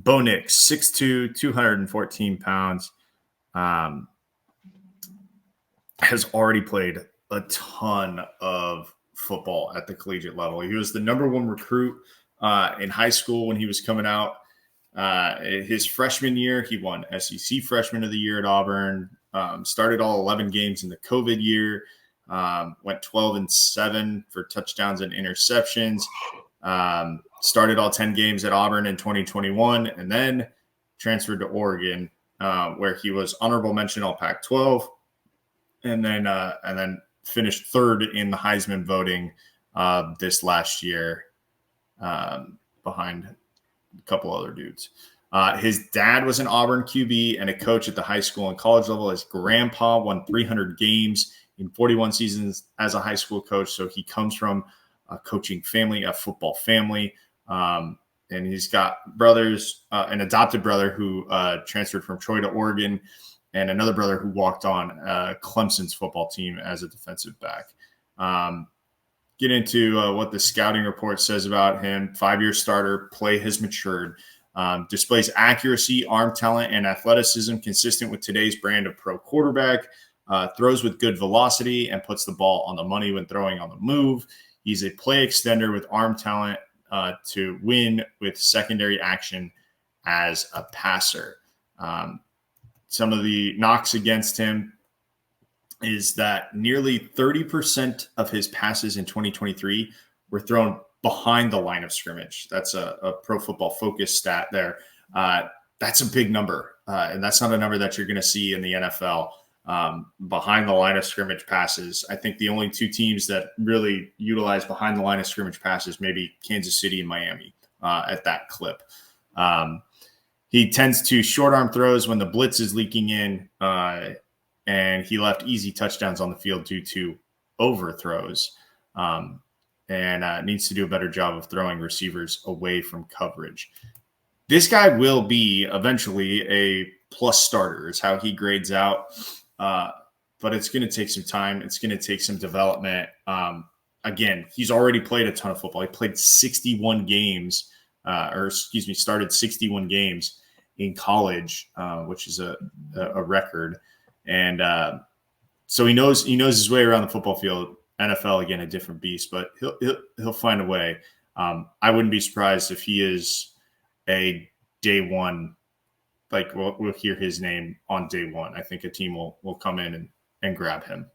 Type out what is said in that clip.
Bo Nix, 6'2", 214 pounds, has already played a ton of football at the collegiate level. He was the number one recruit in high school when he was coming out. His freshman year, he won SEC Freshman of the Year at Auburn, started all 11 games in the COVID year, went 12-7 for touchdowns and interceptions, started all 10 games at Auburn in 2021, and then transferred to Oregon, where he was honorable mention all Pac-12, and then finished third in the Heisman voting this last year, behind a couple other dudes. His dad was an Auburn QB and a coach at the high school and college level. His grandpa won 300 games in 41 seasons as a high school coach. So he comes from a coaching family, a football family. And he's got brothers, an adopted brother who transferred from Troy to Oregon, and another brother who walked on Clemson's football team as a defensive back. Get into what the scouting report says about him. 5-year starter, play has matured. Displays accuracy, arm talent, and athleticism consistent with today's brand of pro quarterback. Throws with good velocity and puts the ball on the money when throwing on the move. He's a play extender with arm talent to win with secondary action as a passer. Some of the knocks against him is that nearly 30% of his passes in 2023 were thrown behind the line of scrimmage. That's a Pro Football Focus stat there. That's a big number, and that's not a number that you're going to see in the NFL. Behind the line of scrimmage passes, I think the only two teams that really utilize behind the line of scrimmage passes, maybe Kansas City and Miami at that clip. He tends to short arm throws when the blitz is leaking in, and he left easy touchdowns on the field due to overthrows, and needs to do a better job of throwing receivers away from coverage. This guy will be eventually a plus starter is how he grades out, but it's going to take some time. It's going to take some development. Again, he's already played a ton of football. He played 61 games, started 61 games in college, which is a record. And so he knows his way around the football field. NFL, again, a different beast, but he'll find a way. I wouldn't be surprised if he is a day one, like we'll hear his name on day one. I think a team will come in and grab him.